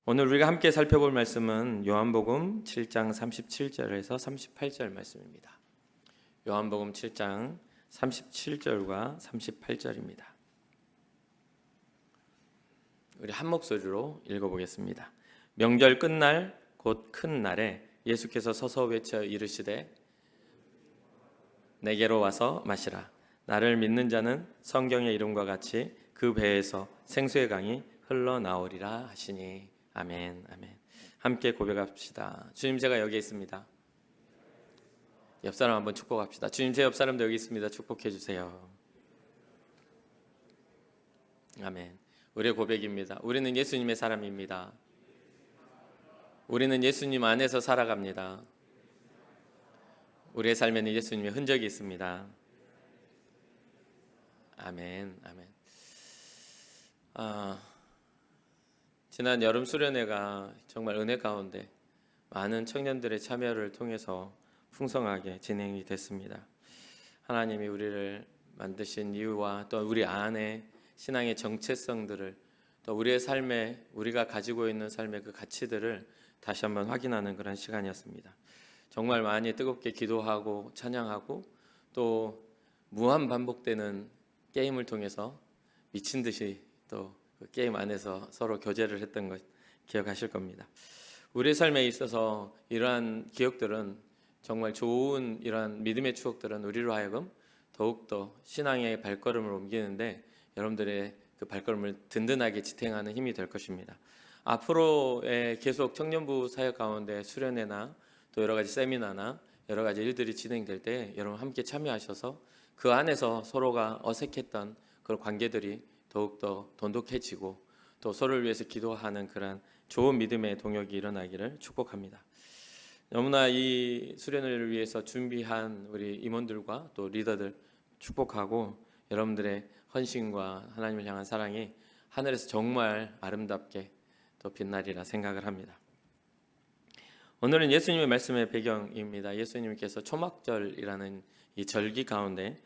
오늘 우리가 함께 살펴볼 말씀은 요한복음 7장 37절에서 38절 말씀입니다. 요한복음 7장 37절과 38절입니다. 우리 한 목소리로 읽어보겠습니다. 명절 끝날 곧 큰 날에 예수께서 서서 외쳐 이르시되 내게로 와서 마시라. 나를 믿는 자는 성경의 이름과 같이 그 배에서 생수의 강이 흘러나오리라 하시니. 아멘. 아멘. 함께 고백합시다. 주님, 제가 여기 있습니다. 옆 사람 한번 축복합시다. 주님, 제 옆 사람도 여기 있습니다. 축복해 주세요. 아멘. 우리의 고백입니다. 우리는 예수님의 사람입니다. 우리는 예수님 안에서 살아갑니다. 우리의 삶에는 예수님의 흔적이 있습니다. 아멘. 아멘. 지난 여름 수련회가 정말 은혜 가운데 많은 청년들의 참여를 통해서 풍성하게 진행이 됐습니다. 하나님이 우리를 만드신 이유와 또 우리 안에 신앙의 정체성들을, 또 우리의 삶에 우리가 가지고 있는 삶의 그 가치들을 다시 한번 확인하는 그런 시간이었습니다. 정말 많이 뜨겁게 기도하고 찬양하고 또 무한 반복되는 게임을 통해서 미친 듯이 또 그 게임 안에서 서로 교제를 했던 것 기억하실 겁니다. 우리의 삶에 있어서 이러한 기억들은, 정말 좋은 이러한 믿음의 추억들은 우리로 하여금 더욱더 신앙의 발걸음을 옮기는데 여러분들의 그 발걸음을 든든하게 지탱하는 힘이 될 것입니다. 앞으로의 계속 청년부 사역 가운데 수련회나 또 여러 가지 세미나나 여러 가지 일들이 진행될 때 여러분 함께 참여하셔서 그 안에서 서로가 어색했던 그런 관계들이 더욱더 돈독해지고 또 서로를 위해서 기도하는 그런 좋은 믿음의 동역이 일어나기를 축복합니다. 너무나 이 수련회를 위해서 준비한 우리 임원들과 또 리더들 축복하고, 여러분들의 헌신과 하나님을 향한 사랑이 하늘에서 정말 아름답게 또 빛나리라 생각을 합니다. 오늘은 예수님의 말씀의 배경입니다. 예수님께서 초막절이라는 이 절기 가운데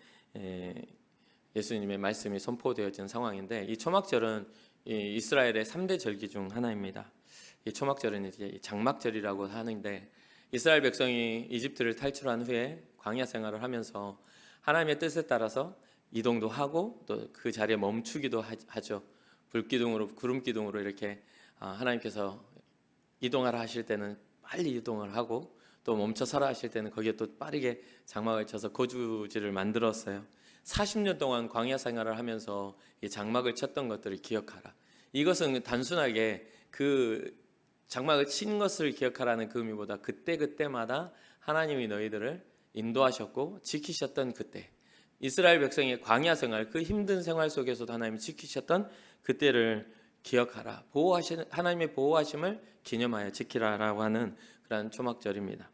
예수님의 말씀이 선포되어진 상황인데, 이 초막절은 이스라엘의 3대 절기 중 하나입니다. 이 초막절은 이제 장막절이라고 하는데, 이스라엘 백성이 이집트를 탈출한 후에 광야 생활을 하면서 하나님의 뜻에 따라서 이동도 하고 또 그 자리에 멈추기도 하죠. 불기둥으로, 구름 기둥으로 이렇게 하나님께서 이동하라 하실 때는 빨리 이동을 하고 또 멈춰 서라 하실 때는 거기에 또 빠르게 장막을 쳐서 거주지를 만들었어요. 40년 동안 광야 생활을 하면서 이 장막을 쳤던 것들을 기억하라. 이것은 단순하게 그 장막을 친 것을 기억하라는 그 의미보다 그때마다 하나님이 너희들을 인도하셨고 지키셨던 그때, 이스라엘 백성의 광야 생활, 그 힘든 생활 속에서도 하나님이 지키셨던 그때를 기억하라. 하나님의 보호하심을 기념하여 지키라라고 하는 그런 초막절입니다.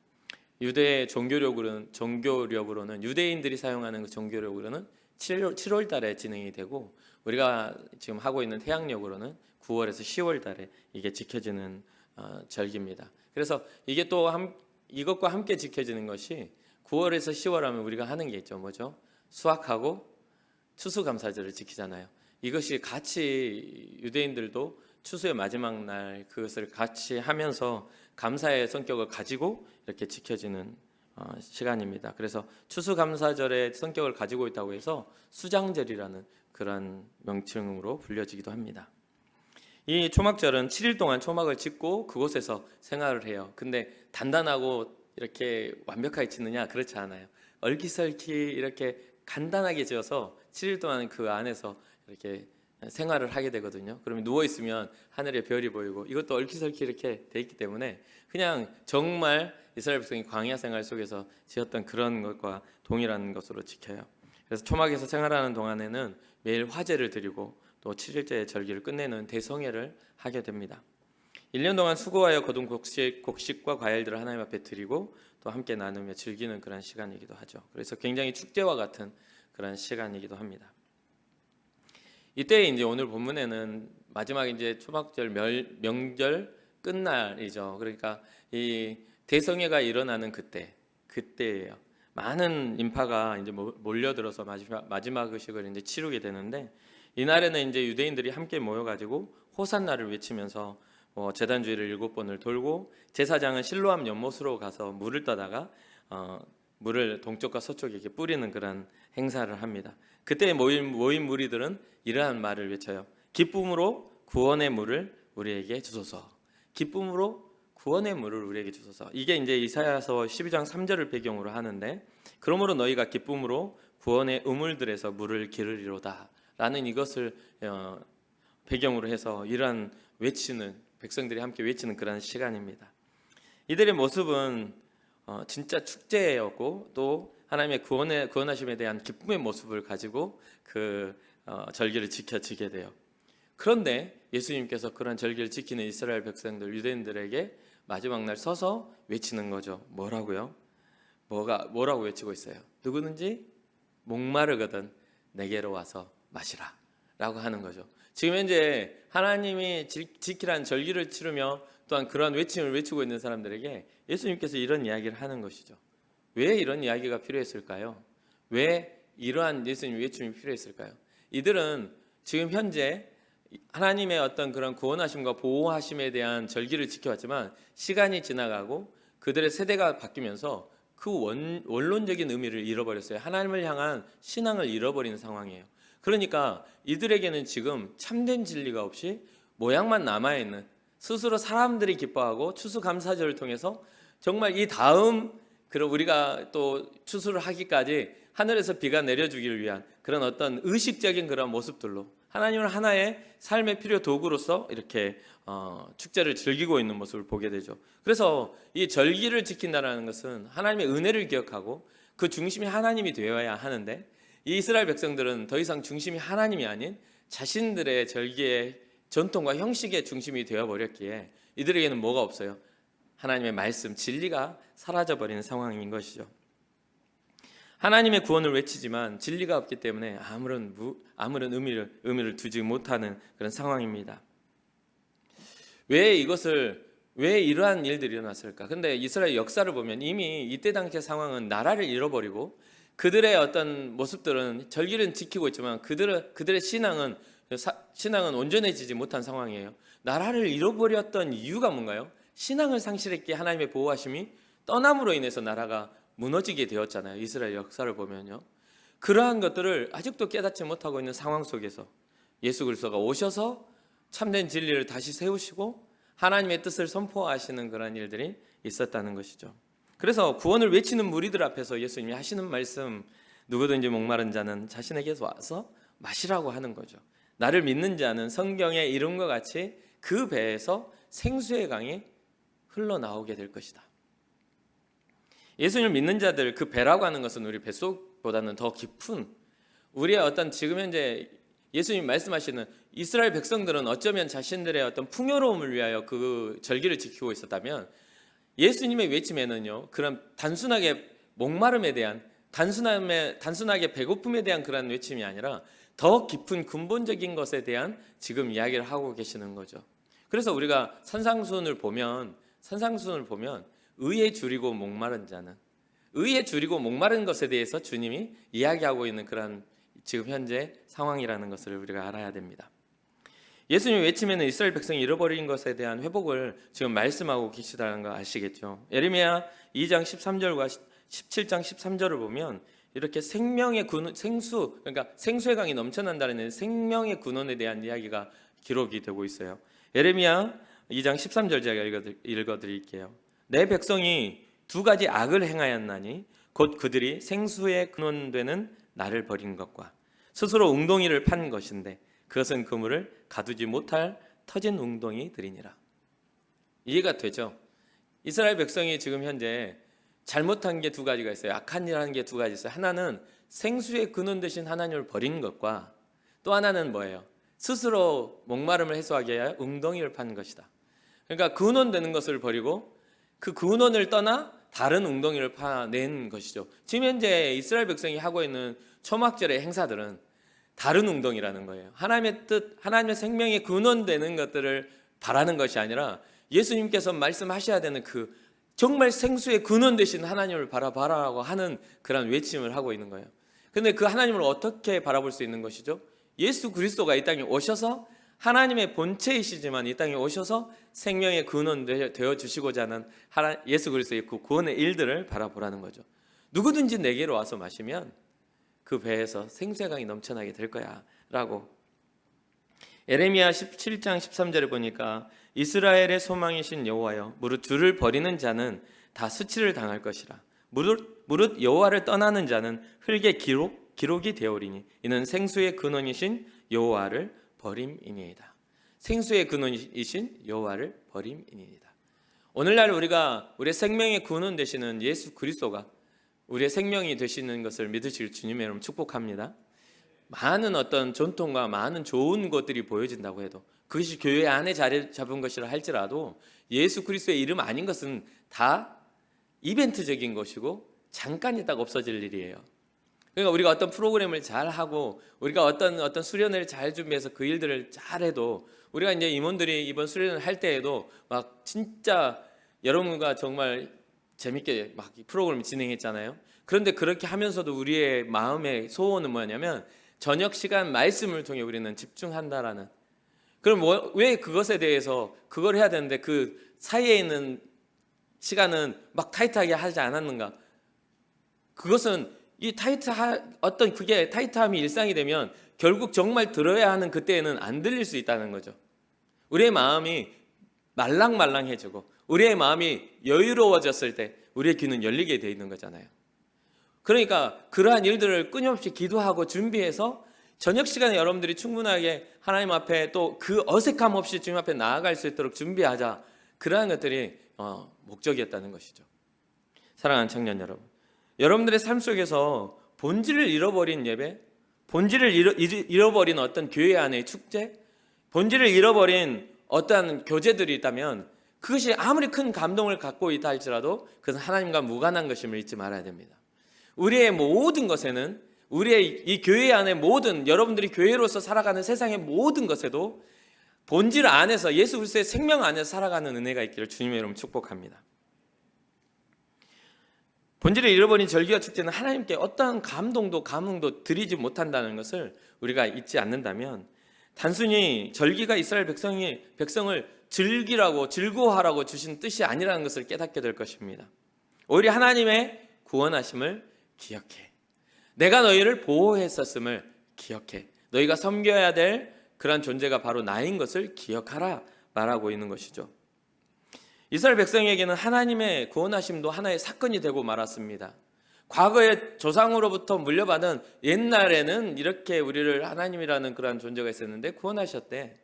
유대의 종교력으로는 유대인들이 사용하는 그 종교력으로는 7월 달에 진행이 되고, 우리가 지금 하고 있는 태양력으로는 9월에서 10월 달에 이게 지켜지는 절기입니다. 그래서 이게 또 이것과 함께 지켜지는 것이 9월에서 10월 하면 우리가 하는 게 있죠. 뭐죠? 수학하고 추수감사절을 지키잖아요. 이것이 같이 유대인들도 추수의 마지막 날 그것을 같이 하면서 감사의 성격을 가지고 이렇게 지켜지는 시간입니다. 그래서 추수감사절의 성격을 가지고 있다고 해서 수장절이라는 그런 명칭으로 불려지기도 합니다. 이 초막절은 7일 동안 초막을 짓고 그곳에서 생활을 해요. 근데 단단하고 이렇게 완벽하게 짓느냐? 그렇지 않아요. 얼기설기 이렇게 간단하게 지어서 7일 동안 그 안에서 이렇게 생활을 하게 되거든요. 그러면 누워 있으면 하늘에 별이 보이고, 이것도 얼기설기 이렇게 돼 있기 때문에 그냥 정말 이스라엘 백성이 광야 생활 속에서 지었던 그런 것과 동일한 것으로 지켜요. 그래서 초막에서 생활하는 동안에는 매일 화제를 드리고 또 7일째 절기를 끝내는 대성회를 하게 됩니다. 1년 동안 수고하여 거둔 곡식과 과일들을 하나님 앞에 드리고 또 함께 나누며 즐기는 그런 시간이기도 하죠. 그래서 굉장히 축제와 같은 그런 시간이기도 합니다. 이때 이제 오늘 본문에는 마지막 이제 초막절 명절 끝날이죠. 그러니까 이 대성회가 일어나는 그때예요. 많은 인파가 이제 몰려들어서 마지막 의식을 이제 치르게 되는데, 이날에는 이제 유대인들이 함께 모여가지고 호산나를 외치면서 제단주의를 7번을 돌고 제사장은 실로암 연못으로 가서 물을 떠다가 물을 동쪽과 서쪽에 이렇게 뿌리는 그런 행사를 합니다. 그때 모인 무리들은 이러한 말을 외쳐요. 기쁨으로 구원의 물을 우리에게 주소서. 기쁨으로 구원의 물을 우리에게 주소서. 이게 이제 이사야서 12장 3절을 배경으로 하는데, 그러므로 너희가 기쁨으로 구원의 우물들에서 물을 기르리로다 라는 이것을 배경으로 해서 이러한 외치는, 백성들이 함께 외치는 그런 시간입니다. 이들의 모습은 진짜 축제였고 또 하나님의 구원하심에 대한 기쁨의 모습을 가지고 그 절기를 지켜지게 돼요. 그런데 예수님께서 그런 절기를 지키는 이스라엘 백성들, 유대인들에게 마지막 날 서서 외치는 거죠. 뭐라고요? 뭐라고 외치고 있어요? 누구든지 목마르거든 내게로 와서 마시라 라고 하는 거죠. 지금 현재 하나님이 지키라는 절기를 치르며 또한 그러한 외침을 외치고 있는 사람들에게 예수님께서 이런 이야기를 하는 것이죠. 왜 이런 이야기가 필요했을까요? 왜 이러한 예수님 외침이 필요했을까요? 이들은 지금 현재 하나님의 어떤 그런 구원하심과 보호하심에 대한 절기를 지켜왔지만 시간이 지나가고 그들의 세대가 바뀌면서 그 원론적인 의미를 잃어버렸어요. 하나님을 향한 신앙을 잃어버린 상황이에요. 그러니까 이들에게는 지금 참된 진리가 없이 모양만 남아있는, 스스로 사람들이 기뻐하고 추수감사절을 통해서 정말 이 다음 그런 우리가 또 추수를 하기까지 하늘에서 비가 내려주기를 위한 그런 어떤 의식적인 그런 모습들로 하나님을 하나의 삶의 필요 도구로서 이렇게 축제를 즐기고 있는 모습을 보게 되죠. 그래서 이 절기를 지킨다는 것은 하나님의 은혜를 기억하고 그 중심이 하나님이 되어야 하는데, 이 이스라엘 백성들은 더 이상 중심이 하나님이 아닌 자신들의 절기의 전통과 형식의 중심이 되어버렸기에 이들에게는 뭐가 없어요? 하나님의 말씀, 진리가 사라져버리는 상황인 것이죠. 하나님의 구원을 외치지만 진리가 없기 때문에 아무런 의미를 두지 못하는 그런 상황입니다. 왜 이러한 일들이 일어났을까? 근데 이스라엘 역사를 보면 이미 이때 당시의 상황은 나라를 잃어버리고 그들의 어떤 모습들은 절기는 지키고 있지만 그들의 신앙은 온전해지지 못한 상황이에요. 나라를 잃어버렸던 이유가 뭔가요? 신앙을 상실했기에 하나님의 보호하심이 떠남으로 인해서 나라가 무너지게 되었잖아요. 이스라엘 역사를 보면요. 그러한 것들을 아직도 깨닫지 못하고 있는 상황 속에서 예수 그리스도가 오셔서 참된 진리를 다시 세우시고 하나님의 뜻을 선포하시는 그런 일들이 있었다는 것이죠. 그래서 구원을 외치는 무리들 앞에서 예수님이 하시는 말씀, 누구든지 목마른 자는 자신에게 와서 마시라고 하는 거죠. 나를 믿는 자는 성경의 이름과 같이 그 배에서 생수의 강이 흘러나오게 될 것이다. 예수님을 믿는 자들, 그 배라고 하는 것은 우리 뱃속보다는 더 깊은, 우리의 어떤 지금 현재 예수님 말씀하시는 이스라엘 백성들은 어쩌면 자신들의 어떤 풍요로움을 위하여 그 절기를 지키고 있었다면, 예수님의 외침에는요, 그런 단순하게 목마름에 대한, 단순하게 배고픔에 대한 그런 외침이 아니라 더 깊은 근본적인 것에 대한 지금 이야기를 하고 계시는 거죠. 그래서 우리가 산상수훈을 보면 의에 줄이고 목마른 자는, 의에 줄이고 목마른 것에 대해서 주님이 이야기하고 있는 그런 지금 현재 상황이라는 것을 우리가 알아야 됩니다. 예수님 외침에는 이스라엘 백성이 잃어버린 것에 대한 회복을 지금 말씀하고 계시다는 거 아시겠죠? 예레미야 2장 13절과 17장 13절을 보면 이렇게 생명의 그러니까 생수의 강이 넘쳐난다는 생명의 근원에 대한 이야기가 기록이 되고 있어요. 예레미야 2장 13절 제가 읽어드릴게요. 내 백성이 두 가지 악을 행하였나니 곧 그들이 생수의 근원되는 나를 버린 것과 스스로 웅덩이를 판 것인데 그것은 그물을 가두지 못할 터진 웅덩이들이니라. 이해가 되죠? 이스라엘 백성이 지금 현재 잘못한 게 두 가지가 있어요. 악한 일 하는 게 두 가지 있어요. 하나는 생수의 근원 되신 하나님을 버리는 것과 또 하나는 뭐예요? 스스로 목마름을 해소하기 위하여 웅덩이를 판 것이다. 그러니까 근원 되는 것을 버리고 그 근원을 떠나 다른 웅덩이를 파낸 것이죠. 지금 현재 이스라엘 백성이 하고 있는 초막절의 행사들은 다른 웅덩이라는 거예요. 하나님의 뜻, 하나님의 생명의 근원되는 것들을 바라는 것이 아니라 예수님께서 말씀하셔야 되는 그 정말 생수의 근원 되신 하나님을 바라보라고 하는 그런 외침을 하고 있는 거예요. 그런데 그 하나님을 어떻게 바라볼 수 있는 것이죠? 예수 그리스도가 이 땅에 오셔서 하나님의 본체이시지만 이 땅에 오셔서 생명의 근원 되어 주시고자 하는 예수 그리스도의 그 구원의 일들을 바라보라는 거죠. 누구든지 내게로 와서 마시면 그 배에서 생수의 강이 넘쳐나게 될 거야 라고. 에레미야 17장 13절에 보니까 이스라엘의 소망이신 여호와여, 무릇 주를 버리는 자는 다 수치를 당할 것이라. 무릇 여호와를 떠나는 자는 흙의 기록이 되오리니 이는 생수의 근원이신 여호와를 버림이니이다. 생수의 근원이신 여호와를 버림이니이다. 오늘날 우리의 생명의 근원 되시는 예수 그리스도가 우리의 생명이 되시는 것을 믿으실 주님의 이름 축복합니다. 많은 어떤 전통과 많은 좋은 것들이 보여진다고 해도 그것이 교회 안에 자리 잡은 것이라 할지라도 예수 그리스도의 이름 아닌 것은 다 이벤트적인 것이고 잠깐 있다가 없어질 일이에요. 그러니까 우리가 어떤 프로그램을 잘 하고 우리가 어떤 수련회를 잘 준비해서 그 일들을 잘 해도 우리가 이제 임원들이 이번 수련을 할 때에도 막 진짜 여러분과 정말 재밌게 막 프로그램을 진행했잖아요. 그런데 그렇게 하면서도 우리의 마음의 소원은 뭐냐면 저녁 시간 말씀을 통해 우리는 집중한다라는. 그럼 왜 그것에 대해서 그걸 해야 되는데 그 사이에 있는 시간은 막 타이트하게 하지 않았는가? 그것은 그게 타이트함이 일상이 되면 결국 정말 들어야 하는 그때에는 안 들릴 수 있다는 거죠. 우리의 마음이 말랑말랑해지고 우리의 마음이 여유로워졌을 때 우리의 귀는 열리게 되어 있는 거잖아요. 그러니까 그러한 일들을 끊임없이 기도하고 준비해서 저녁 시간에 여러분들이 충분하게 하나님 앞에 또 그 어색함 없이 주님 앞에 나아갈 수 있도록 준비하자. 그러한 것들이 목적이었다는 것이죠. 사랑하는 청년 여러분, 여러분들의 삶 속에서 본질을 잃어버린 예배, 본질을 잃어버린 어떤 교회 안의 축제, 본질을 잃어버린 어떠한 교제들이 있다면 그것이 아무리 큰 감동을 갖고 있다 할지라도 그것은 하나님과 무관한 것임을 잊지 말아야 됩니다. 우리의 모든 것에는, 우리의 이 교회 안의 모든, 여러분들이 교회로서 살아가는 세상의 모든 것에도 본질 안에서 예수 그리스도의 생명 안에서 살아가는 은혜가 있기를 주님의 이름으로 축복합니다. 본질을 잃어버린 절기와 축제는 하나님께 어떠한 감흥도 드리지 못한다는 것을 우리가 잊지 않는다면 단순히 절기가 이스라엘 백성을 즐거워하라고 주신 뜻이 아니라는 것을 깨닫게 될 것입니다. 오히려 하나님의 구원하심을 기억해. 내가 너희를 보호했었음을 기억해. 너희가 섬겨야 될 그런 존재가 바로 나인 것을 기억하라 말하고 있는 것이죠. 이스라엘 백성에게는 하나님의 구원하심도 하나의 사건이 되고 말았습니다. 과거의 조상으로부터 물려받은, 옛날에는 이렇게 우리를 하나님이라는 그런 존재가 있었는데 구원하셨대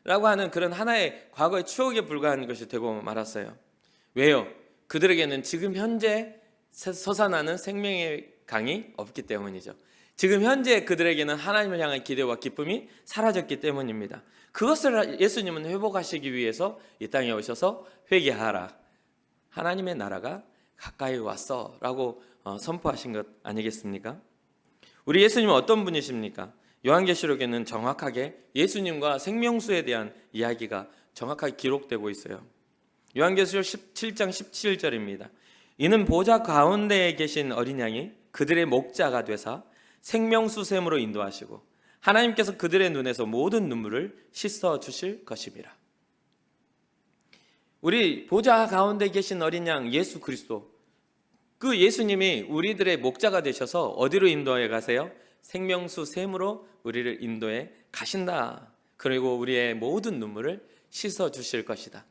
라고 하는 그런 하나의 과거의 추억에 불과한 것이 되고 말았어요. 왜요? 그들에게는 지금 현재 솟아나는 생명의 강이 없기 때문이죠. 지금 현재 그들에게는 하나님을 향한 기대와 기쁨이 사라졌기 때문입니다. 그것을 예수님은 회복하시기 위해서 이 땅에 오셔서 회개하라, 하나님의 나라가 가까이 왔어 라고 선포하신 것 아니겠습니까? 우리 예수님은 어떤 분이십니까? 요한계시록에는 정확하게 예수님과 생명수에 대한 이야기가 정확하게 기록되고 있어요. 요한계시록 17장 17절입니다. 이는 보좌 가운데에 계신 어린 양이 그들의 목자가 되사 생명수 샘으로 인도하시고 하나님께서 그들의 눈에서 모든 눈물을 씻어 주실 것입니다. 우리 보좌 가운데 계신 어린 양 예수 그리스도, 그 예수님이 우리들의 목자가 되셔서 어디로 인도해 가세요? 생명수 샘으로 우리를 인도해 가신다. 그리고 우리의 모든 눈물을 씻어 주실 것이다.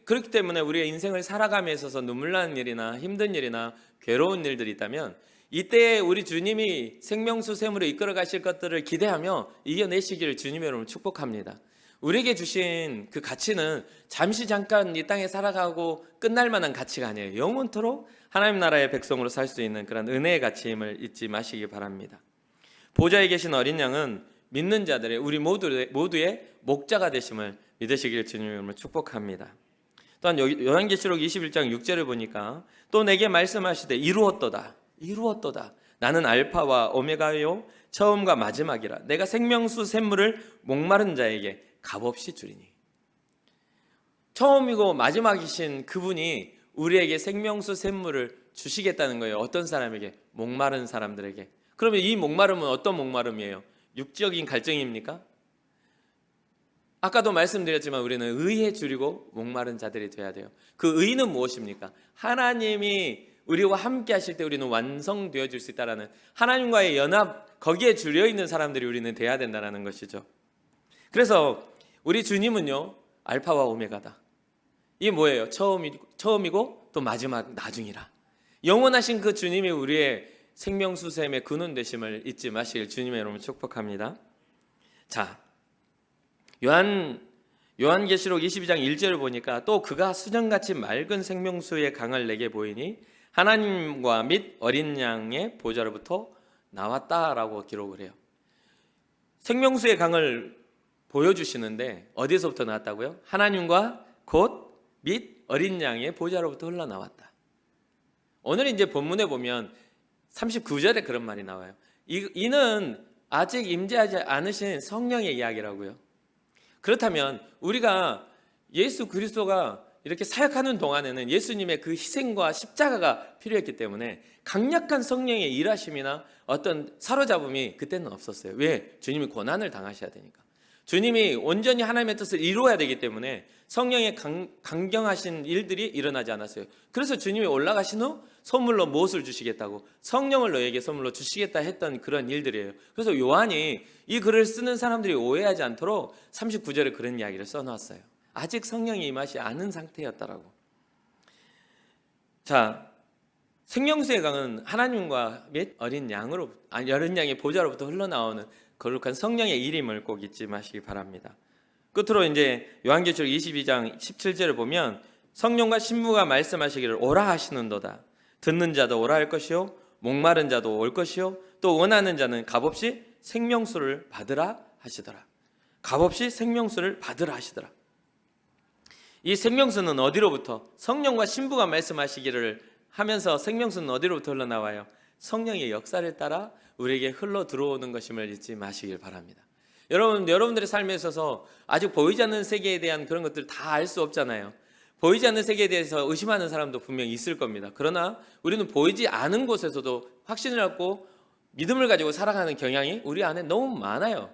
그렇기 때문에 우리의 인생을 살아감에 있어서 눈물 나는 일이나 힘든 일이나 괴로운 일들이 있다면 이때 우리 주님이 생명수 샘으로 이끌어 가실 것들을 기대하며 이겨내시기를 주님의 이름으로 축복합니다. 우리에게 주신 그 가치는 잠깐 이 땅에 살아가고 끝날 만한 가치가 아니에요. 영원토록 하나님 나라의 백성으로 살 수 있는 그런 은혜의 가치임을 잊지 마시기 바랍니다. 보좌에 계신 어린 양은 믿는 자들의, 우리 모두의 목자가 되심을 믿으시길 주님의 이름으로 축복합니다. 또한 요한계시록 21장 6절을 보니까 또 내게 말씀하시되 이루었도다. 나는 알파와 오메가요 처음과 마지막이라. 내가 생명수 샘물을 목마른 자에게 값없이 주리니. 처음이고 마지막이신 그분이 우리에게 생명수 샘물을 주시겠다는 거예요. 어떤 사람에게? 목마른 사람들에게. 그러면 이 목마름은 어떤 목마름이에요? 육적인 갈증입니까? 아까도 말씀드렸지만 우리는 의에 줄이고 목마른 자들이 돼야 돼요. 그 의는 무엇입니까? 하나님이 우리와 함께 하실 때 우리는 완성되어질 수 있다라는 하나님과의 연합, 거기에 줄여 있는 사람들이 우리는 돼야 된다는 것이죠. 그래서 우리 주님은요, 알파와 오메가다. 이게 뭐예요? 처음이고 또 마지막, 나중이라. 영원하신 그 주님이 우리의 생명수샘의 근원 되심을 잊지 마시길 주님의 이름으로 축복합니다. 자, 요한계시록 22장 1절을 보니까 또 그가 수정같이 맑은 생명수의 강을 내게 보이니 하나님과 및 어린 양의 보좌로부터 나왔다라고 기록을 해요. 생명수의 강을 보여주시는데 어디서부터 나왔다고요? 하나님과 곧 및 어린 양의 보좌로부터 흘러나왔다. 오늘 이제 본문에 보면 39절에 그런 말이 나와요. 이는 아직 임재하지 않으신 성령의 이야기라고요. 그렇다면 우리가 예수 그리스도가 이렇게 사역하는 동안에는 예수님의 그 희생과 십자가가 필요했기 때문에 강력한 성령의 일하심이나 어떤 사로잡음이 그때는 없었어요. 왜? 주님이 고난을 당하셔야 되니까. 주님이 온전히 하나님의 뜻을 이루어야 되기 때문에 성령의 강경하신 일들이 일어나지 않았어요. 그래서 주님이 올라가신 후 선물로 무엇을 주시겠다고? 성령을 너에게 선물로 주시겠다 했던 그런 일들이에요. 그래서 요한이 이 글을 쓰는 사람들이 오해하지 않도록 39절에 그런 이야기를 써놨어요. 아직 성령이 임하지 않은 상태였다라고. 자, 생명수의 강은 하나님과 및 어린 양의 보좌로부터 흘러나오는 거룩한 성령의 일임을 꼭 잊지 마시기 바랍니다. 끝으로 이제 요한계시록 22장 17절을 보면 성령과 신부가 말씀하시기를 오라 하시는도다. 듣는 자도 오라 할 것이요 목마른 자도 올 것이요 또 원하는 자는 값없이 생명수를 받으라 하시더라. 값없이 생명수를 받으라 하시더라. 이 생명수는 어디로부터? 성령과 신부가 말씀하시기를 하면서 생명수는 어디로부터 흘러나와요? 성령의 역사를 따라 우리에게 흘러 들어오는 것임을 잊지 마시길 바랍니다. 여러분들의 삶에 있어서 아직 보이지 않는 세계에 대한 그런 것들을 다 알 수 없잖아요. 보이지 않는 세계에 대해서 의심하는 사람도 분명히 있을 겁니다. 그러나 우리는 보이지 않은 곳에서도 확신을 갖고 믿음을 가지고 살아가는 경향이 우리 안에 너무 많아요.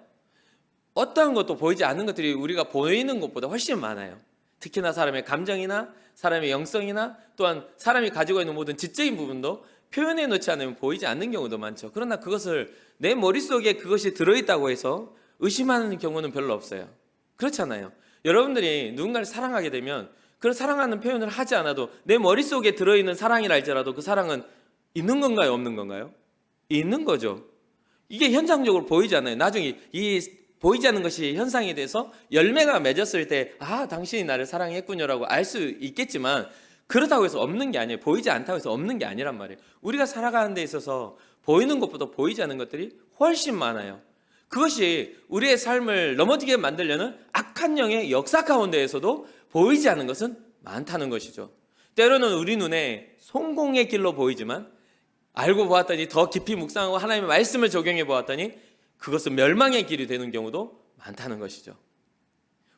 어떠한 것도 보이지 않는 것들이 우리가 보이는 것보다 훨씬 많아요. 특히나 사람의 감정이나 사람의 영성이나 또한 사람이 가지고 있는 모든 지적인 부분도 표현해 놓지 않으면 보이지 않는 경우도 많죠. 그러나 그것을 내 머릿속에 그것이 들어있다고 해서 의심하는 경우는 별로 없어요. 그렇잖아요. 여러분들이 누군가를 사랑하게 되면 그런 사랑하는 표현을 하지 않아도 내 머릿속에 들어있는 사랑이라 할지라도 그 사랑은 있는 건가요? 없는 건가요? 있는 거죠. 이게 현상적으로 보이지 않아요. 나중에 이 보이지 않는 것이 현상이 돼서 열매가 맺었을 때 당신이 나를 사랑했군요라고 알 수 있겠지만 그렇다고 해서 없는 게 아니에요. 보이지 않다고 해서 없는 게 아니란 말이에요. 우리가 살아가는 데 있어서 보이는 것보다 보이지 않는 것들이 훨씬 많아요. 그것이 우리의 삶을 넘어지게 만들려는 악한 영의 역사 가운데에서도 보이지 않는 것은 많다는 것이죠. 때로는 우리 눈에 성공의 길로 보이지만 알고 보았더니 더 깊이 묵상하고 하나님의 말씀을 적용해 보았더니 그것은 멸망의 길이 되는 경우도 많다는 것이죠.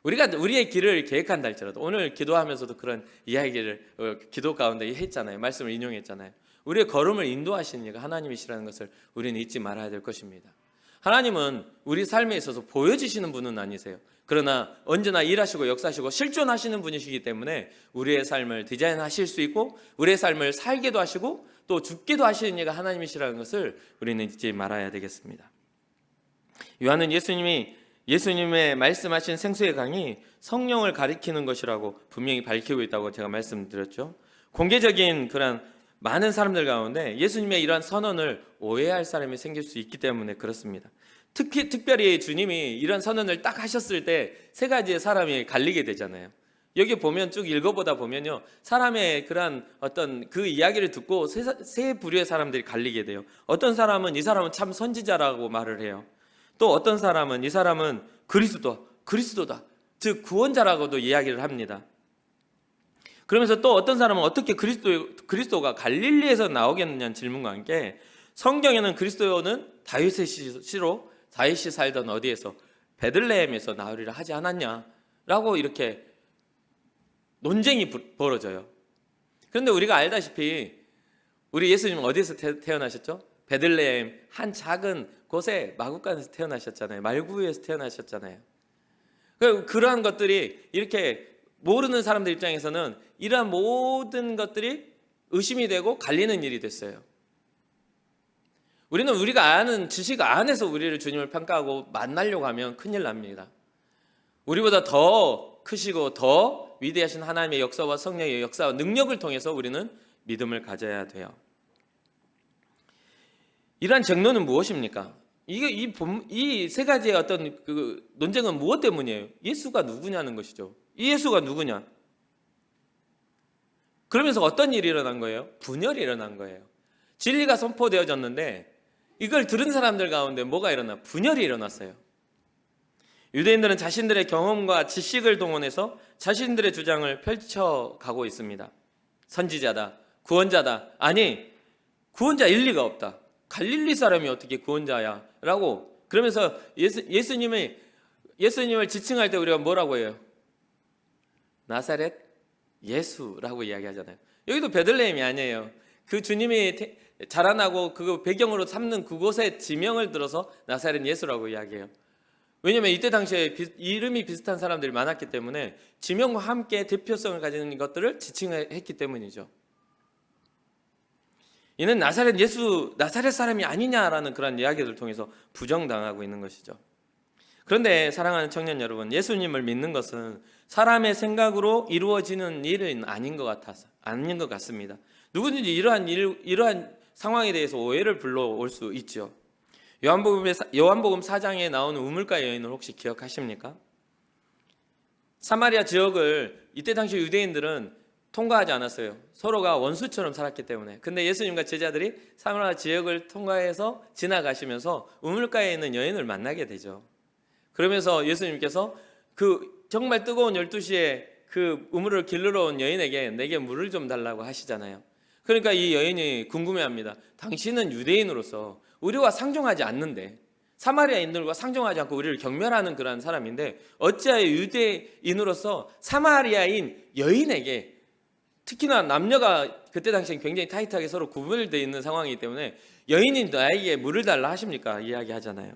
우리가 우리의 길을 계획한다 할지라도 오늘 기도하면서도 그런 이야기를 기도 가운데 했잖아요. 말씀을 인용했잖아요. 우리의 걸음을 인도하시는 이가 하나님이시라는 것을 우리는 잊지 말아야 될 것입니다. 하나님은 우리 삶에 있어서 보여지시는 분은 아니세요. 그러나 언제나 일하시고 역사하시고 실존하시는 분이시기 때문에 우리의 삶을 디자인하실 수 있고 우리의 삶을 살게도 하시고 또 죽게도 하시는 이가 하나님이시라는 것을 우리는 잊지 말아야 되겠습니다. 요한은 예수님의 말씀하신 생수의 강이 성령을 가리키는 것이라고 분명히 밝히고 있다고 제가 말씀드렸죠. 공개적인 그런 많은 사람들 가운데 예수님의 이러한 선언을 오해할 사람이 생길 수 있기 때문에 그렇습니다. 특별히 주님이 이런 선언을 딱 하셨을 때 세 가지의 사람이 갈리게 되잖아요. 여기 보면 쭉 읽어보다 보면요, 사람의 그런 어떤 그 이야기를 듣고 세 부류의 사람들이 갈리게 돼요. 어떤 사람은 이 사람은 참 선지자라고 말을 해요. 또 어떤 사람은 이 사람은 그리스도다, 즉 구원자라고도 이야기를 합니다. 그러면서 또 어떤 사람은 어떻게 그리스도가 갈릴리에서 나오겠느냐는 질문과 함께 성경에는 그리스도는 다윗의 시로 다윗이 살던 어디에서 베들레헴에서 나으리라 하지 않았냐라고 이렇게 논쟁이 벌어져요. 그런데 우리가 알다시피 우리 예수님은 어디에서 태어나셨죠? 베들레헴 한 작은 곳에 마구간에서 태어나셨잖아요. 말구에서 태어나셨잖아요. 그러한 것들이 이렇게 모르는 사람들 입장에서는 이러한 모든 것들이 의심이 되고 갈리는 일이 됐어요. 우리는 우리가 아는 지식 안에서 우리를 주님을 평가하고 만나려고 하면 큰일 납니다. 우리보다 더 크시고 더 위대하신 하나님의 역사와 성령의 역사와 능력을 통해서 우리는 믿음을 가져야 돼요. 이러한 쟁론은 무엇입니까? 이 세 가지의 어떤 그 논쟁은 무엇 때문이에요? 예수가 누구냐는 것이죠. 이 예수가 누구냐? 그러면서 어떤 일이 일어난 거예요? 분열이 일어난 거예요. 진리가 선포되어졌는데 이걸 들은 사람들 가운데 뭐가 일어나? 분열이 일어났어요. 유대인들은 자신들의 경험과 지식을 동원해서 자신들의 주장을 펼쳐가고 있습니다. 선지자다, 구원자다. 아니, 구원자 일리가 없다. 갈릴리 사람이 어떻게 구원자야? 라고 그러면서 예수님을 지칭할 때 우리가 뭐라고 해요? 나사렛 예수라고 이야기하잖아요. 여기도 베들레헴이 아니에요. 그 주님이 자라나고 그 배경으로 삼는 그곳의 지명을 들어서 나사렛 예수라고 이야기해요. 왜냐하면 이때 당시에 이름이 비슷한 사람들이 많았기 때문에 지명과 함께 대표성을 가지는 것들을 지칭했기 때문이죠. 이는 나사렛 사람이 아니냐라는 그런 이야기를 통해서 부정당하고 있는 것이죠. 그런데 사랑하는 청년 여러분, 예수님을 믿는 것은 사람의 생각으로 이루어지는 일은 아닌 것 같습니다. 누구든지 이러한 상황에 대해서 오해를 불러올 수 있죠. 요한복음 4장에 나오는 우물가 여인을 혹시 기억하십니까? 사마리아 지역을 이때 당시 유대인들은 통과하지 않았어요. 서로가 원수처럼 살았기 때문에. 근데 예수님과 제자들이 사마리아 지역을 통과해서 지나가시면서 우물가에 있는 여인을 만나게 되죠. 그러면서 예수님께서 그 정말 뜨거운 12시에 그 우물을 길르러 온 여인에게 내게 물을 좀 달라고 하시잖아요. 그러니까 이 여인이 궁금해합니다. 당신은 유대인으로서 우리와 상종하지 않는데, 사마리아인들과 상종하지 않고 우리를 경멸하는 그런 사람인데 어찌하여 유대인으로서 사마리아인 여인에게, 특히나 남녀가 그때 당시엔 굉장히 타이트하게 서로 구분되어 있는 상황이기 때문에 여인이 나에게 물을 달라 하십니까? 이야기하잖아요.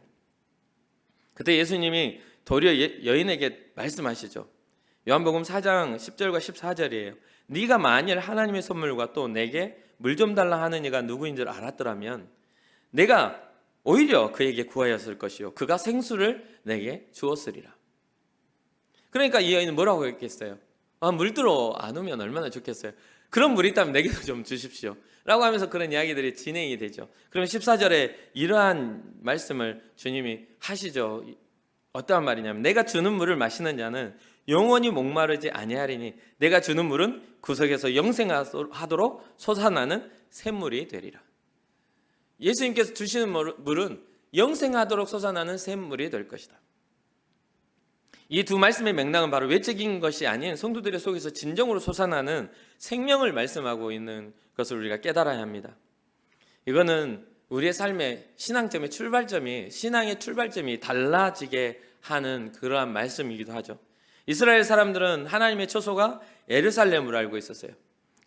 그때 예수님이 도리어 여인에게 말씀하시죠. 요한복음 4장 10절과 14절이에요. 네가 만일 하나님의 선물과 또 내게 물 좀 달라 하는 이가 누구인 줄 알았더라면 내가 오히려 그에게 구하였을 것이요 그가 생수를 내게 주었으리라. 그러니까 이 여인은 뭐라고 했겠어요? 물 들어 안 오면 얼마나 좋겠어요. 그런 물이 있다면 내게도 좀 주십시오 라고 하면서 그런 이야기들이 진행이 되죠. 그러면 14절에 이러한 말씀을 주님이 하시죠. 어떠한 말이냐면 내가 주는 물을 마시는 자는 영원히 목마르지 아니하리니 내가 주는 물은 구석에서 영생하도록 솟아나는 샘물이 되리라. 예수님께서 주시는 물은 영생하도록 솟아나는 샘물이 될 것이다. 이 두 말씀의 맥락은 바로 외적인 것이 아닌 성도들의 속에서 진정으로 솟아나는 생명을 말씀하고 있는 것을 우리가 깨달아야 합니다. 이거는 우리의 삶의 신앙의 출발점이 달라지게 하는 그러한 말씀이기도 하죠. 이스라엘 사람들은 하나님의 처소가 예루살렘으로 알고 있었어요.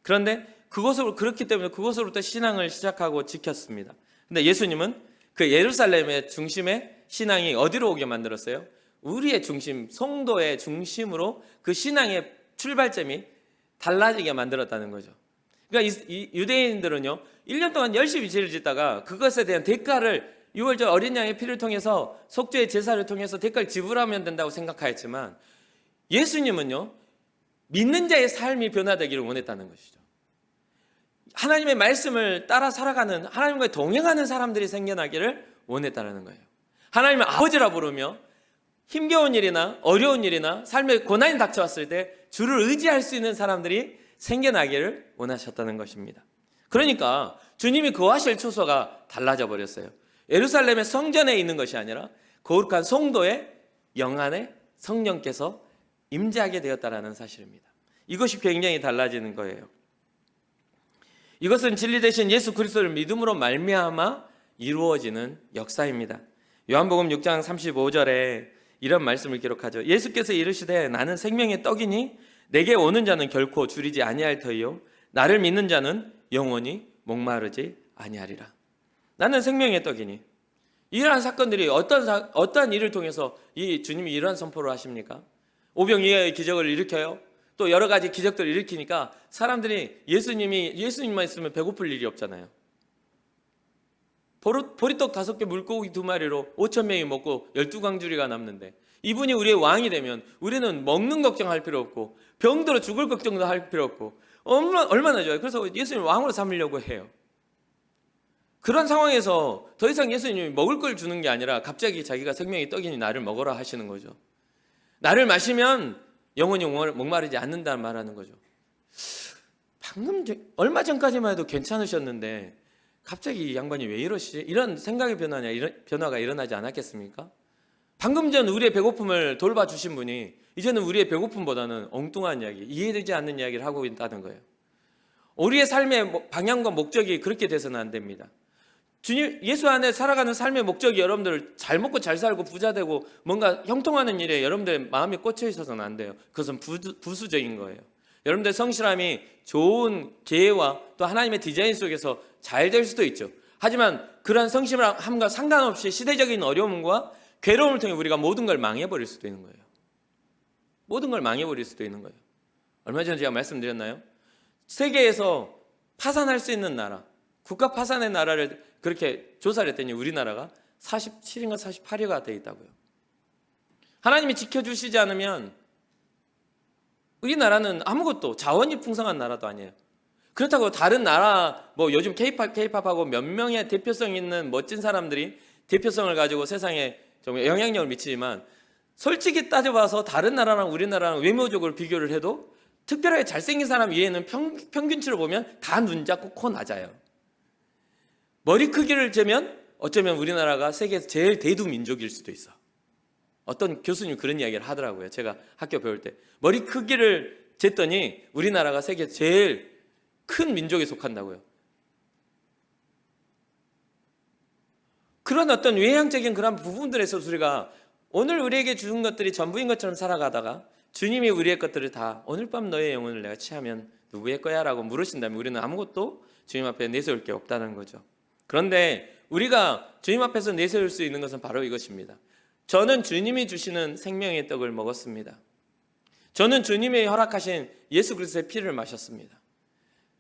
그런데 그렇기 때문에 그곳으로부터 신앙을 시작하고 지켰습니다. 근데 예수님은 그 예루살렘의 중심에 신앙이 어디로 오게 만들었어요? 우리의 중심, 성도의 중심으로 그 신앙의 출발점이 달라지게 만들었다는 거죠. 그러니까 이 유대인들은요 1년 동안 열심히 죄를 짓다가 그것에 대한 대가를 6월절 어린 양의 피를 통해서 속죄의 제사를 통해서 대가를 지불하면 된다고 생각하였지만 예수님은요 믿는 자의 삶이 변화되기를 원했다는 것이죠. 하나님의 말씀을 따라 살아가는, 하나님과 동행하는 사람들이 생겨나기를 원했다는 거예요. 하나님을 아버지라 부르며 힘겨운 일이나 어려운 일이나 삶에 고난이 닥쳐왔을 때 주를 의지할 수 있는 사람들이 생겨나기를 원하셨다는 것입니다. 그러니까 주님이 거하실 처소가 달라져 버렸어요. 예루살렘의 성전에 있는 것이 아니라 거룩한 성도의 영안에 성령께서 임재하게 되었다는 사실입니다. 이것이 굉장히 달라지는 거예요. 이것은 진리 되신 예수 그리스도를 믿음으로 말미암아 이루어지는 역사입니다. 요한복음 6장 35절에 이런 말씀을 기록하죠. 예수께서 이르시되 나는 생명의 떡이니 내게 오는 자는 결코 줄이지 아니할 터이요 나를 믿는 자는 영원히 목마르지 아니하리라. 나는 생명의 떡이니, 이러한 사건들이 어떠한 일을 통해서 이 주님이 이러한 선포를 하십니까? 오병이어의 기적을 일으켜요. 또 여러 가지 기적들을 일으키니까 사람들이 예수님만 있으면 배고플 일이 없잖아요. 보리떡 5개 물고기 2마리로 5천 명이 먹고 12광주리가 남는데, 이분이 우리의 왕이 되면 우리는 먹는 걱정할 필요 없고 병들어 죽을 걱정도 할 필요 없고 얼마나 좋아요. 그래서 예수님 왕으로 삼으려고 해요. 그런 상황에서 더 이상 예수님이 먹을 걸 주는 게 아니라 갑자기 자기가 생명의 떡이니 나를 먹어라 하시는 거죠. 나를 마시면 영원히 목마르지 않는다는 말하는 거죠. 방금 얼마 전까지만 해도 괜찮으셨는데 갑자기 이 양반이 왜 이러시지? 이런 생각의 변화가 일어나지 않았겠습니까? 방금 전 우리의 배고픔을 돌봐주신 분이 이제는 우리의 배고픔보다는 엉뚱한 이야기, 이해되지 않는 이야기를 하고 있다는 거예요. 우리의 삶의 방향과 목적이 그렇게 돼서는 안 됩니다. 주님, 예수 안에 살아가는 삶의 목적이 여러분들 잘 먹고 잘 살고 부자 되고 뭔가 형통하는 일에 여러분들의 마음이 꽂혀 있어서는 안 돼요. 그것은 부수적인 거예요. 여러분들 성실함이 좋은 계획와 또 하나님의 디자인 속에서 잘 될 수도 있죠. 하지만 그러한 성실함과 상관없이 시대적인 어려움과 괴로움을 통해 우리가 모든 걸 망해버릴 수도 있는 거예요. 모든 걸 망해버릴 수도 있는 거예요. 얼마 전에 제가 말씀드렸나요? 세계에서 파산할 수 있는 나라, 국가 파산의 나라를 그렇게 조사를 했더니 우리나라가 47인가 48위가 되어 있다고요. 하나님이 지켜주시지 않으면 우리나라는 아무것도 자원이 풍성한 나라도 아니에요. 그렇다고 다른 나라 요즘 케이팝하고 몇 명의 대표성 있는 멋진 사람들이 대표성을 가지고 세상에 좀 영향력을 미치지만 솔직히 따져봐서 다른 나라랑 우리나라랑 외모적으로 비교를 해도 특별하게 잘생긴 사람 이외에는 평균치로 보면 다 눈 작고 코 낮아요. 머리 크기를 재면 어쩌면 우리나라가 세계에서 제일 대두 민족일 수도 있어. 어떤 교수님 그런 이야기를 하더라고요. 제가 학교 배울 때 머리 크기를 쟀더니 우리나라가 세계에서 제일 큰 민족에 속한다고요. 그런 어떤 외향적인 그런 부분들에서 우리가 오늘 우리에게 주는 것들이 전부인 것처럼 살아가다가 주님이 우리의 것들을 다 오늘 밤 너의 영혼을 내가 취하면 누구의 거야? 라고 물으신다면 우리는 아무것도 주님 앞에 내세울 게 없다는 거죠. 그런데 우리가 주님 앞에서 내세울 수 있는 것은 바로 이것입니다. 저는 주님이 주시는 생명의 떡을 먹었습니다. 저는 주님이 허락하신 예수 그리스도의 피를 마셨습니다.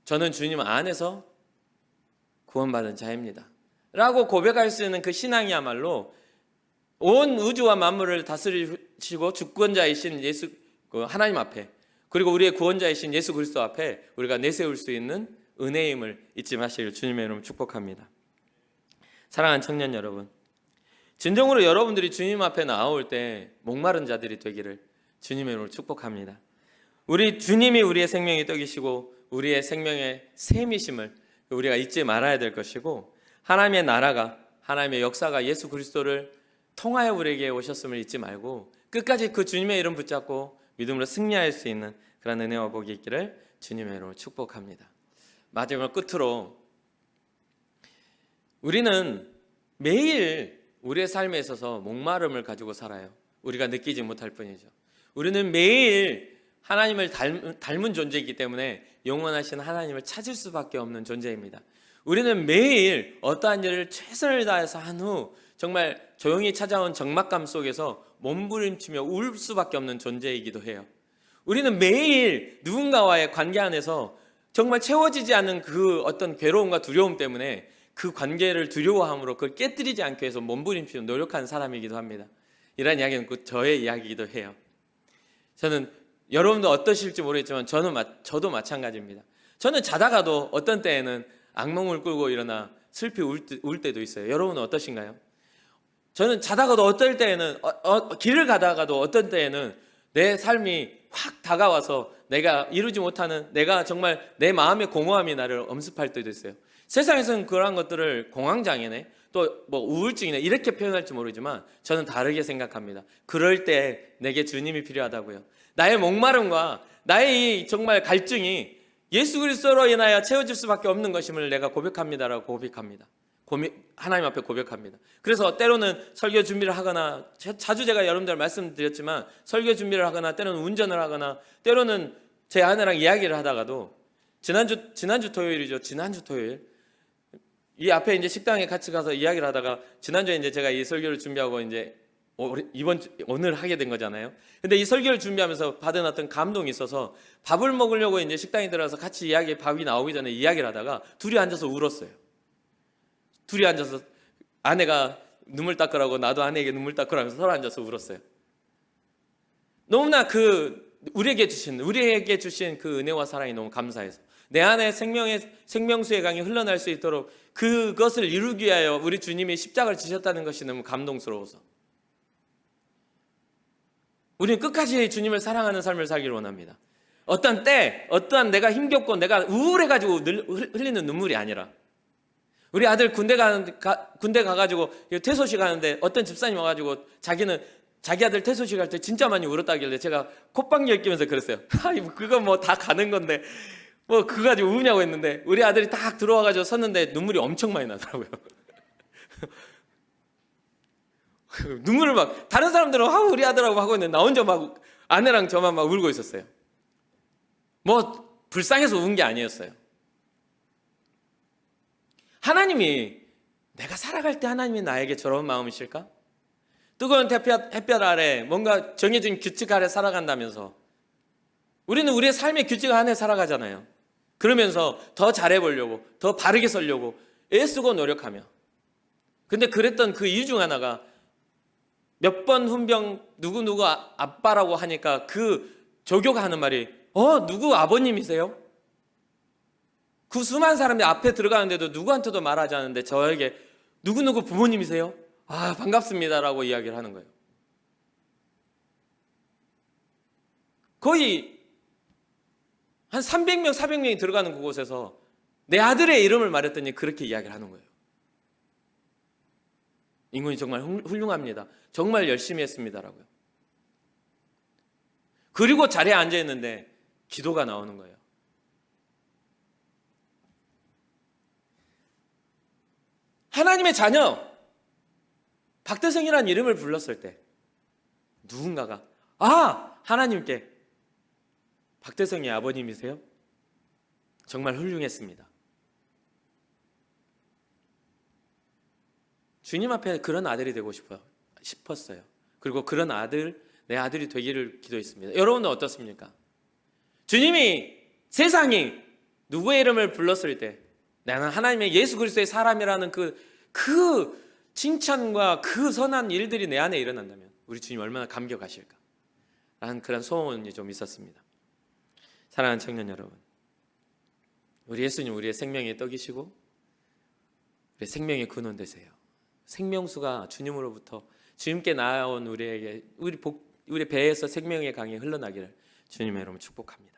저는 주님 안에서 구원받은 자입니다. 라고 고백할 수 있는 그 신앙이야말로 온 우주와 만물을 다스리시고 주권자이신 예수 하나님 앞에, 그리고 우리의 구원자이신 예수 그리스도 앞에 우리가 내세울 수 있는 은혜임을 잊지 마시길 주님의 이름으로 축복합니다. 사랑하는 청년 여러분, 진정으로 여러분들이 주님 앞에 나올 때 목마른 자들이 되기를 주님의 이름으로 축복합니다. 우리 주님이 우리의 생명의 떡이시고 우리의 생명의 샘이심을 우리가 잊지 말아야 될 것이고, 하나님의 나라가, 하나님의 역사가 예수 그리스도를 통하여 우리에게 오셨음을 잊지 말고 끝까지 그 주님의 이름 붙잡고 믿음으로 승리할 수 있는 그런 은혜와 복이 있기를 주님의 이름으로 축복합니다. 마지막 끝으로 우리는 매일 우리의 삶에 있어서 목마름을 가지고 살아요. 우리가 느끼지 못할 뿐이죠. 우리는 매일 하나님을 닮은 존재이기 때문에 영원하신 하나님을 찾을 수밖에 없는 존재입니다. 우리는 매일 어떠한 일을 최선을 다해서 한 후 정말 조용히 찾아온 적막감 속에서 몸부림치며 울 수밖에 없는 존재이기도 해요. 우리는 매일 누군가와의 관계 안에서 정말 채워지지 않는 그 어떤 괴로움과 두려움 때문에 그 관계를 두려워함으로 그걸 깨뜨리지 않기 위해서 몸부림치며 노력하는 사람이기도 합니다. 이런 이야기는 곧 저의 이야기이기도 해요. 저는 여러분도 어떠실지 모르겠지만 저도 마찬가지입니다. 저는 자다가도 어떤 때에는 악몽을 꾸고 일어나 슬피 울 때도 있어요. 여러분은 어떠신가요? 저는 자다가도 어떨 때에는 길을 가다가도 어떤 때에는 내 삶이 확 다가와서 내가 이루지 못하는, 내가 정말 내 마음의 공허함이 나를 엄습할 때도 있어요. 세상에서는 그러한 것들을 공황장애네, 또 우울증이네 이렇게 표현할지 모르지만 저는 다르게 생각합니다. 그럴 때 내게 주님이 필요하다고요. 나의 목마름과 나의 이 정말 갈증이 예수 그리스도로 인하여 채워질 수밖에 없는 것임을 내가 고백합니다라고 고백합니다. 하나님 앞에 고백합니다. 그래서 때로는 설교 준비를 하거나, 자주 제가 여러분들 말씀드렸지만 설교 준비를 하거나, 때로는 운전을 하거나, 때로는 제 아내랑 이야기를 하다가도 지난주 토요일 이 앞에 이제 식당에 같이 가서 이야기를 하다가 지난주에 이제 제가 이 설교를 준비하고 이제 오늘 하게 된 거잖아요. 근데 이 설교를 준비하면서 받은 어떤 감동이 있어서 밥을 먹으려고 이제 식당에 들어가서 같이 밥이 나오기 전에 이야기를 하다가 둘이 앉아서 울었어요. 둘이 앉아서 아내가 눈물 닦으라고 나도 아내에게 눈물 닦으라면서 서로 앉아서 울었어요. 너무나 우리에게 주신 그 은혜와 사랑이 너무 감사해서 내 안에 생명수의 강이 흘러날 수 있도록 그것을 이루기 위하여 우리 주님이 십자가를 지셨다는 것이 너무 감동스러워서 우리는 끝까지 주님을 사랑하는 삶을 살기를 원합니다. 어떠한 내가 힘겹고 내가 우울해가지고 흘리는 눈물이 아니라 우리 아들 군대 가가지고 퇴소식 하는데 어떤 집사님 와가지고 자기 아들 퇴소식 할 때 진짜 많이 울었다길래 제가 콧방귀 끼면서 그랬어요. 그거 뭐 다 가는 건데 뭐 그거 가지고 우냐고 했는데 우리 아들이 딱 들어와가지고 섰는데 눈물이 엄청 많이 나더라고요. 눈물을 막 다른 사람들은 우리 아들하고 하고 있는데 나 혼자 막 아내랑 저만 막 울고 있었어요. 뭐 불쌍해서 운 게 아니었어요. 하나님이 내가 살아갈 때 하나님이 나에게 저런 마음이실까? 뜨거운 햇볕 아래 뭔가 정해진 규칙 아래 살아간다면서 우리는 우리의 삶의 규칙 안에 살아가잖아요. 그러면서 더 잘해보려고 더 바르게 살려고 애쓰고 노력하며 근데 그랬던 그 이유 중 하나가 몇 번 훈병 누구 아빠라고 하니까 그 조교가 하는 말이 누구 아버님이세요? 그 수많은 사람들이 앞에 들어가는데도 누구한테도 말하지 않는데 저에게 누구 부모님이세요? 반갑습니다라고 이야기를 하는 거예요. 거의 한 300명, 400명이 들어가는 그곳에서 내 아들의 이름을 말했더니 그렇게 이야기를 하는 거예요. 인군이 정말 훌륭합니다. 정말 열심히 했습니다라고요. 그리고 자리에 앉아 있는데 기도가 나오는 거예요. 하나님의 자녀 박대성이라는 이름을 불렀을 때 누군가가 하나님께 박대성이 아버님이세요? 정말 훌륭했습니다. 주님 앞에 그런 아들이 되고 싶었어요. 그리고 그런 내 아들이 되기를 기도했습니다. 여러분은 어떻습니까? 주님이 세상이 누구의 이름을 불렀을 때 나는 하나님의 예수 그리스도의 사람이라는 그 칭찬과 그 선한 일들이 내 안에 일어난다면 우리 주님 얼마나 감격하실까 라는 그런 소원이 좀 있었습니다. 사랑하는 청년 여러분, 우리 예수님 우리의 생명의 떡이시고 우리의 생명의 근원 되세요. 생명수가 주님으로부터 주님께 나아온 우리에게 우리 배에서 생명의 강이 흘러나기를 주님의 이름으로 축복합니다.